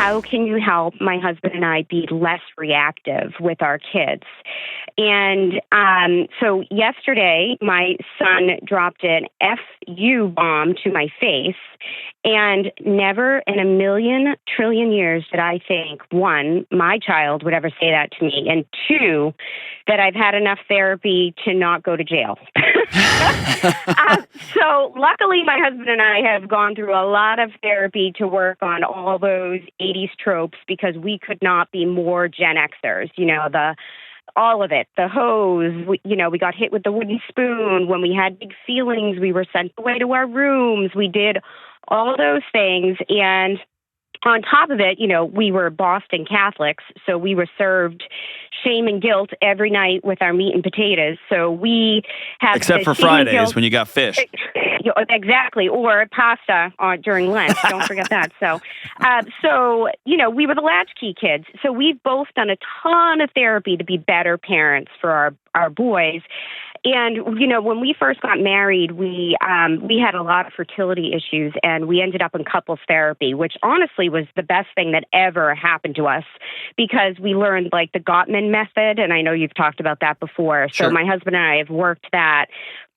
how can you help my husband and I be less reactive with our kids? And so yesterday, my son dropped an FU bomb to my face, and never in a million trillion years did I think, one, my child would ever say that to me, and two, that I've had enough therapy to not go to jail. So luckily, my husband and I have gone through a lot of therapy to work on all those 80s tropes, because we could not be more Gen Xers, all of it, the hose, we got hit with the wooden spoon. When we had big feelings, we were sent away to our rooms. We did all those things. And on top of it, we were Boston Catholics, so we were served shame and guilt every night with our meat and potatoes. So we have except for Fridays when you got fish. Exactly, or pasta during Lent. Don't forget that. So, we were the latchkey kids. So we've both done a ton of therapy to be better parents for our boys. And, when we first got married, we had a lot of fertility issues, and we ended up in couples therapy, which honestly was the best thing that ever happened to us, because we learned the Gottman method. And I know you've talked about that before. Sure. So my husband and I have worked that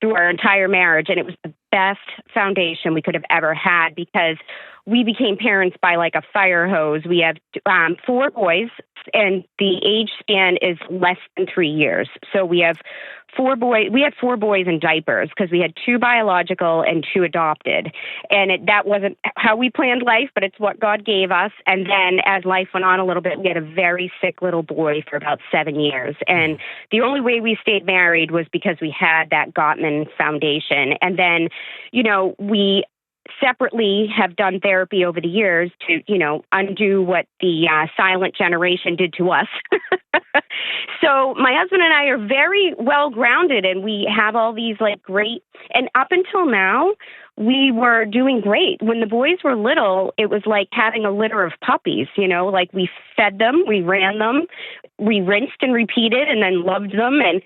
through our entire marriage, and it was the best foundation we could have ever had, because we became parents by a fire hose. We have 4 boys, and the age span is less than 3 years. So we have 4 boys. We had 4 boys in diapers because we had 2 biological and 2 adopted. And that wasn't how we planned life, but it's what God gave us. And then as life went on a little bit, we had a very sick little boy for about 7 years. And the only way we stayed married was because we had that Gottman foundation. And then, we separately have done therapy over the years to, undo what the silent generation did to us. So my husband and I are very well grounded, and we have all these great, and up until now, we were doing great. When the boys were little, it was like having a litter of puppies, we fed them, we ran them, we rinsed and repeated, and then loved them. And,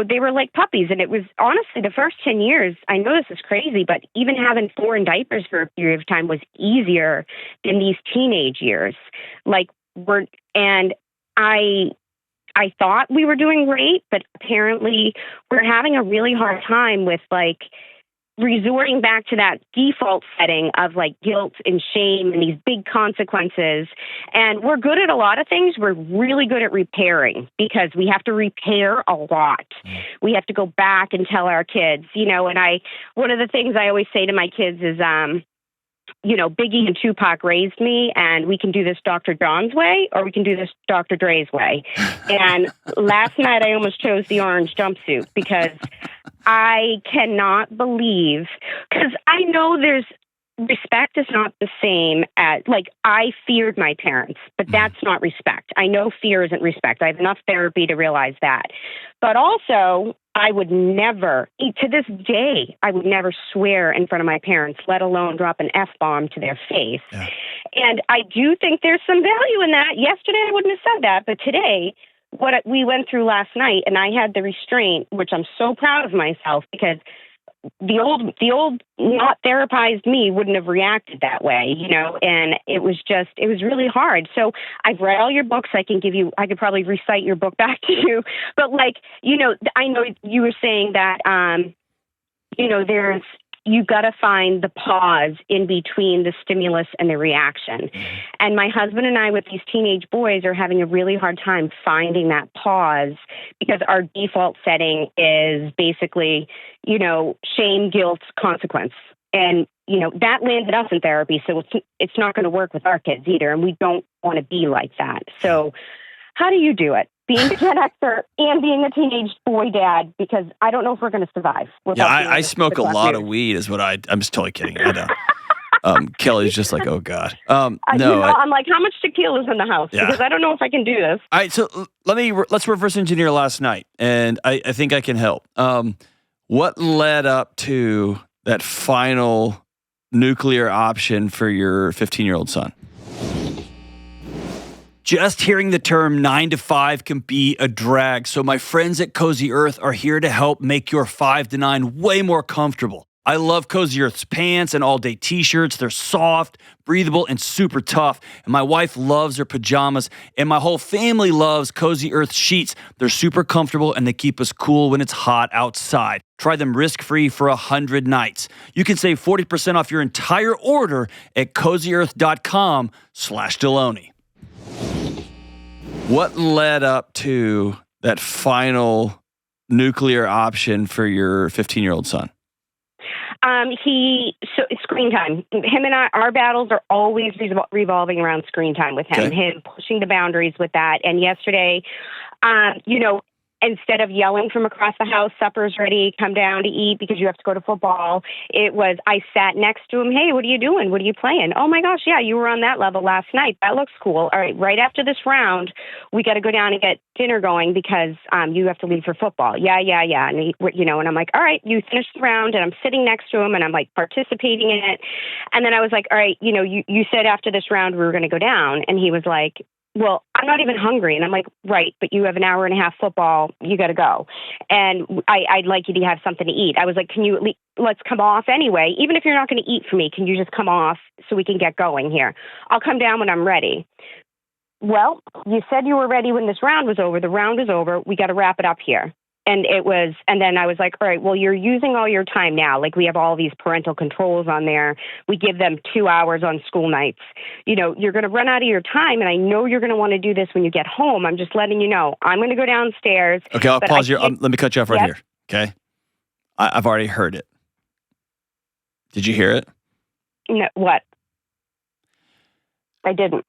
they were like puppies. And it was honestly the first 10 years, I know this is crazy, but even having foreign diapers for a period of time was easier than these teenage years. I thought we were doing great, but apparently we're having a really hard time with resorting back to that default setting of guilt and shame and these big consequences. And we're good at a lot of things. We're really good at repairing, because we have to repair a lot. We have to go back and tell our kids, and one of the things I always say to my kids is, Biggie and Tupac raised me, and we can do this Dr. John's way, or we can do this Dr. Dre's way. And last night I almost chose the orange jumpsuit, because I cannot believe, because I know respect is not the same as, I feared my parents, but that's not respect. I know fear isn't respect. I have enough therapy to realize that. But also, I would never, to this day, I would never swear in front of my parents, let alone drop an F-bomb to their face. Yeah. And I do think there's some value in that. Yesterday, I wouldn't have said that, but today, what we went through last night, and I had the restraint, which I'm so proud of myself, because the old not therapized me wouldn't have reacted that way, and it was really hard. So I've read all your books. I could probably recite your book back to you, but I know you were saying that, you've got to find the pause in between the stimulus and the reaction. And my husband and I, with these teenage boys, are having a really hard time finding that pause, because our default setting is basically, shame, guilt, consequence. And, that landed us in therapy. So it's not going to work with our kids either. And we don't want to be like that. So how do you do it? Being a Gen Xer and being a teenage boy dad, because I don't know if we're going to survive. I smoke a lot of weed is what I'm just totally kidding. I don't. Kelly's just like, oh God. I'm like, how much tequila is in the house? Yeah. Because I don't know if I can do this. All right. So let's reverse engineer last night. And I think I can help. What led up to that final nuclear option for your 15-year-old son? Just hearing the term 9 to 5 can be a drag, so my friends at Cozy Earth are here to help make your 5 to 9 way more comfortable. I love Cozy Earth's pants and all-day t-shirts. They're soft, breathable, and super tough. And my wife loves her pajamas, and my whole family loves Cozy Earth sheets. They're super comfortable, and they keep us cool when it's hot outside. Try them risk-free for 100 nights. You can save 40% off your entire order at cozyearth.com/Delony. What led up to that final nuclear option for your 15-year-old son? Screen time. Him and our battles are always revolving around screen time with him. Okay. Him pushing the boundaries with that. And yesterday, instead of yelling from across the house, supper's ready, come down to eat because you have to go to football, it was, I sat next to him. Hey, what are you doing? What are you playing? Oh my gosh, yeah, you were on that level last night. That looks cool. All right after this round, we got to go down and get dinner going because you have to leave for football. Yeah. And and I'm like, all right, you finished the round, and I'm sitting next to him and I'm like participating in it. And then I was like, all right, you said after this round we were going to go down, and he was like, well, I'm not even hungry. And I'm like, right, but you have an hour and a half football. You got to go. And I'd like you to have something to eat. I was like, let's come off anyway. Even if you're not going to eat for me, can you just come off so we can get going here? I'll come down when I'm ready. Well, you said you were ready when this round was over. The round is over. We got to wrap it up here. And then I was like, all right, well, you're using all your time now. Like, we have all these parental controls on there. We give them 2 hours on school nights. You're going to run out of your time, and I know you're going to want to do this when you get home. I'm just letting you know. I'm going to go downstairs. Okay, I'll pause here. Let me cut you off right here, okay? I've already heard it. Did you hear it? No, what? I didn't.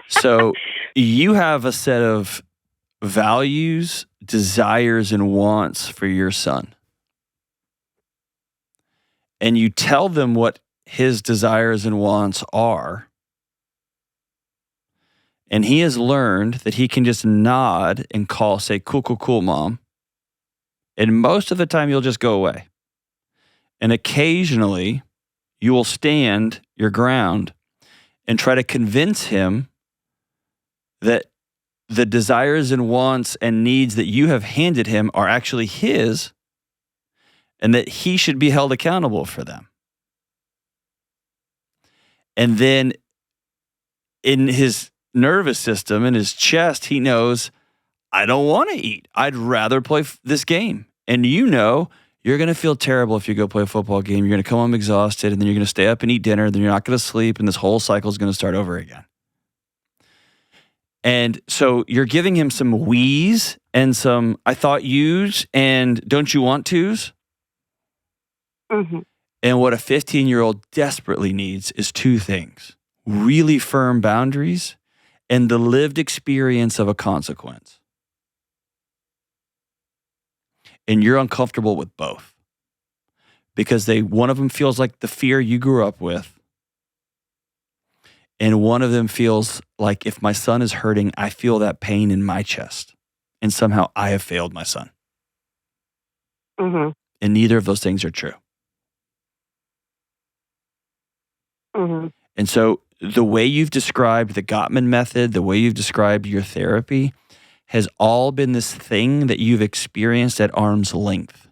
So you have a set of values, desires, and wants for your son. And you tell them what his desires and wants are. And he has learned that he can just nod and say, cool, mom. And most of the time, you'll just go away. And occasionally, you will stand your ground and try to convince him that the desires and wants and needs that you have handed him are actually his, and that he should be held accountable for them. And then in his nervous system, in his chest, he knows, I don't want to eat. I'd rather play this game. And you're going to feel terrible if you go play a football game. You're going to come home exhausted, and then you're going to stay up and eat dinner, then you're not going to sleep, and this whole cycle is going to start over again. And so you're giving him some we's and some I thought you's and don't you want to's? Mm-hmm. And what a 15-year-old desperately needs is two things: really firm boundaries and the lived experience of a consequence. And you're uncomfortable with both because one of them feels like the fear you grew up with. And one of them feels like, if my son is hurting, I feel that pain in my chest. And somehow I have failed my son. Mm-hmm. And neither of those things are true. Mm-hmm. And so the way you've described the Gottman method, the way you've described your therapy, has all been this thing that you've experienced at arm's length.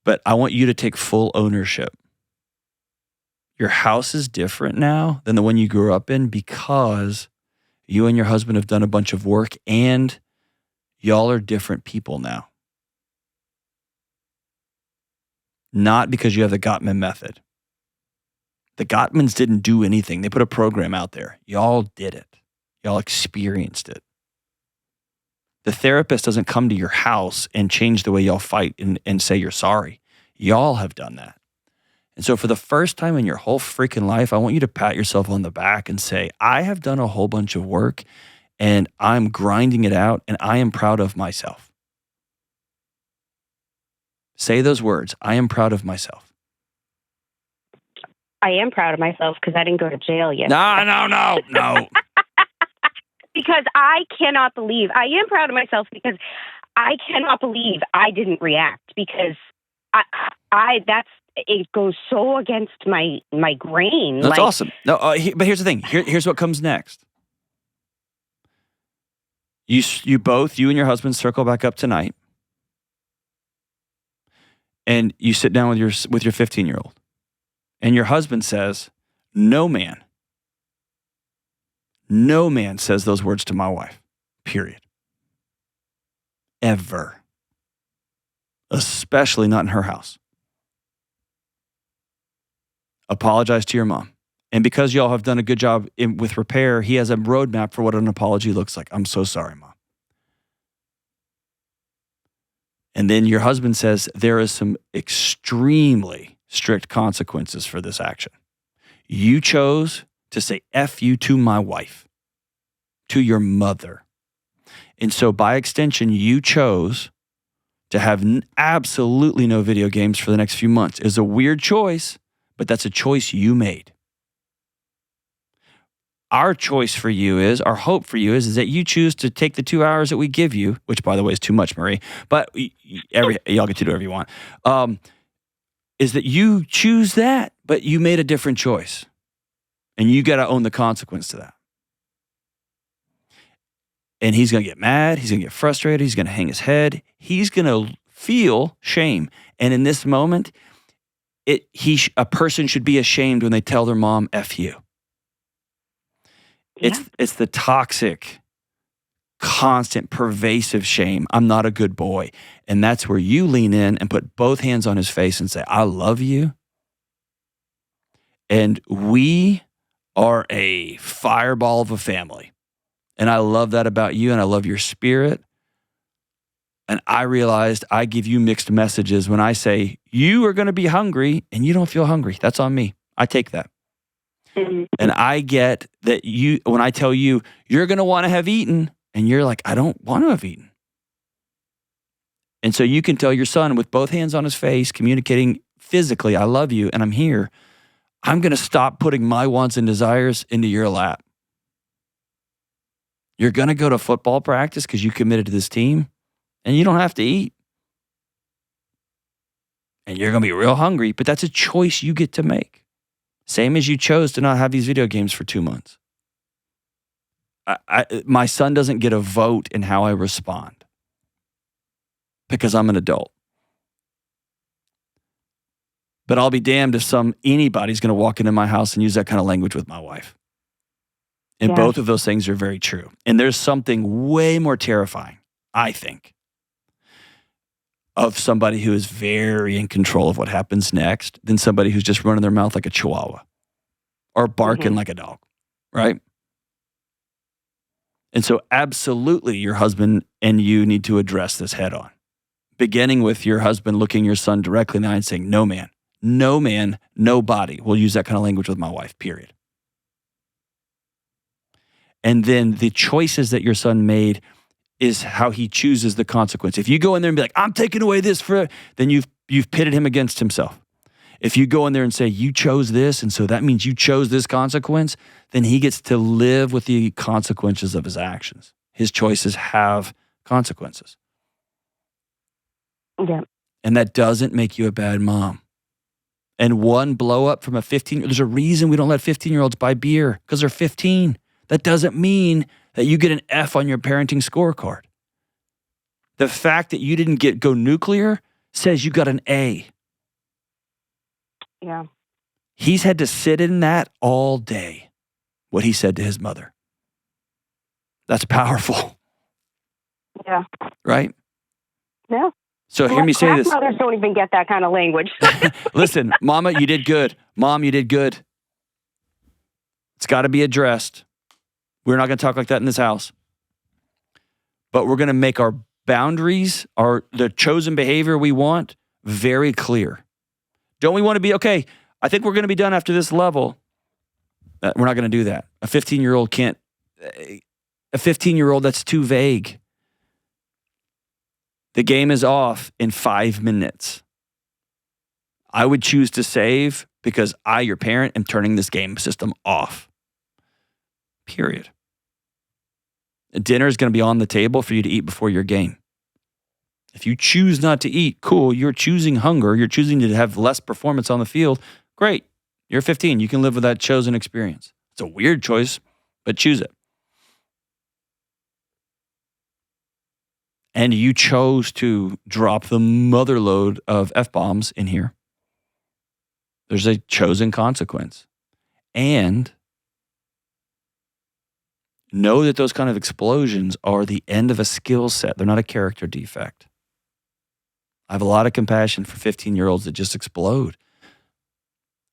But I want you to take full ownership. Your house is different now than the one you grew up in because you and your husband have done a bunch of work and y'all are different people now. Not because you have the Gottman method. The Gottmans didn't do anything. They put a program out there. Y'all did it. Y'all experienced it. The therapist doesn't come to your house and change the way y'all fight and say you're sorry. Y'all have done that. And so for the first time in your whole freaking life, I want you to pat yourself on the back and say, I have done a whole bunch of work and I'm grinding it out and I am proud of myself. Say those words. I am proud of myself. I am proud of myself because I didn't go to jail yet. No. Because I cannot believe, I am proud of myself because I cannot believe I didn't react because it goes so against my grain. That's awesome. No, but here's the thing. Here's what comes next. You and your husband circle back up tonight. and you sit down with your 15-year-old, and your husband says, no man says those words to my wife, period. Ever. Especially not in her house. Apologize to your mom. And because y'all have done a good job with repair, he has a roadmap for what an apology looks like. I'm so sorry, Mom. And then your husband says there is some extremely strict consequences for this action. You chose to say F you to my wife, to your mother. And so by extension, you chose to have absolutely no video games for the next few months. It's a weird choice, but that's a choice you made. Our choice for you is, our hope for you is that you choose to take the 2 hours that we give you, which by the way is too much, Marie, but y'all get to do whatever you want, is that you choose that, but you made a different choice. And you got to own the consequence to that. And he's going to get mad. He's going to get frustrated. He's going to hang his head. He's going to feel shame. And in this moment, a person should be ashamed when they tell their mom, F you. Yeah. It's the toxic, constant, pervasive shame. I'm not a good boy. And that's where you lean in and put both hands on his face and say, I love you. And we are a fireball of a family. And I love that about you, and I love your spirit. And I realized I give you mixed messages when I say, you are going to be hungry, and you don't feel hungry. That's on me. I take that. Mm-hmm. And I get that when I tell you, you're going to want to have eaten, and you're like, I don't want to have eaten. And so you can tell your son with both hands on his face, communicating physically, I love you, and I'm here. I'm going to stop putting my wants and desires into your lap. You're going to go to football practice because you committed to this team, and you don't have to eat. And you're going to be real hungry, but that's a choice you get to make. Same as you chose to not have these video games for 2 months. My son doesn't get a vote in how I respond because I'm an adult. But I'll be damned if anybody's going to walk into my house and use that kind of language with my wife. And both of those things are very true. And there's something way more terrifying, I think, of somebody who is very in control of what happens next than somebody who's just running their mouth like a chihuahua or barking like a dog, right? And so absolutely your husband and you need to address this head on, beginning with your husband looking your son directly in the eye and saying, no man, nobody will use that kind of language with my wife, period. And then the choices that your son made is how he chooses the consequence. If you go in there and be like, I'm taking away this then you've pitted him against himself. If you go in there and say, you chose this, and so that means you chose this consequence, then he gets to live with the consequences of his actions. His choices have consequences. Yeah. And that doesn't make you a bad mom. And one blow up from there's a reason we don't let 15-year-olds buy beer, because they're 15. That doesn't mean that you get an F on your parenting scorecard. The fact that you didn't go nuclear says you got an A. Yeah. He's had to sit in that all day, what he said to his mother. That's powerful. Yeah. Right? Yeah. So hear me say this. Mothers don't even get that kind of language. Listen, Mama, you did good. Mom, you did good. It's got to be addressed. We're not going to talk like that in this house. But we're going to make our boundaries, the chosen behavior we want, very clear. Don't we want to be, okay, I think we're going to be done after this level. We're not going to do that. A 15-year-old can't, a 15-year-old, that's too vague. The game is off in 5 minutes. I would choose to save because I, your parent, am turning this game system off. Period. Dinner is going to be on the table for you to eat before your game. If you choose not to eat, cool. You're choosing hunger. You're choosing to have less performance on the field. Great. You're 15. You can live with that chosen experience. It's a weird choice, but choose it. and you chose to drop the mother load of F-bombs in here, there's a chosen consequence. And know that those kind of explosions are the end of a skill set. They're not a character defect. I have a lot of compassion for 15-year-olds that just explode.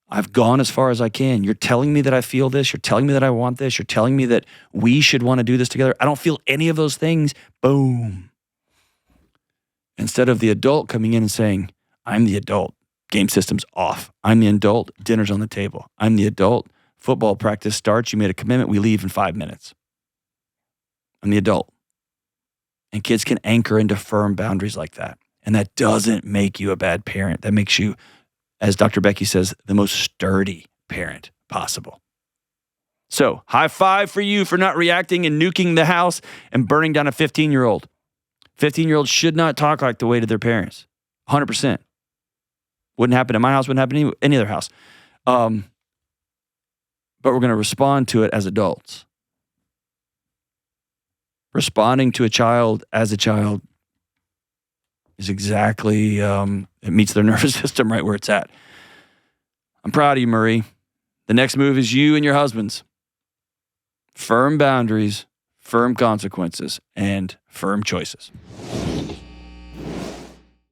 I've gone as far as I can. You're telling me that I feel this. You're telling me that I want this. You're telling me that we should want to do this together. I don't feel any of those things. Boom. Instead of the adult coming in and saying, I'm the adult. Game system's off. I'm the adult. Dinner's on the table. I'm the adult. Football practice starts. You made a commitment. We leave in 5 minutes. I'm the adult. And kids can anchor into firm boundaries like that. And that doesn't make you a bad parent. That makes you, as Dr. Becky says, the most sturdy parent possible. So, high five for you for not reacting and nuking the house and burning down a 15-year-old. 15-year-olds should not talk like the way to their parents. 100%. Wouldn't happen in my house, wouldn't happen in any other house. But we're going to respond to it as adults. Responding to a child as a child is exactly, it meets their nervous system right where it's at. I'm proud of you, Marie. The next move is you and your husbands. Firm boundaries, firm consequences, and firm choices.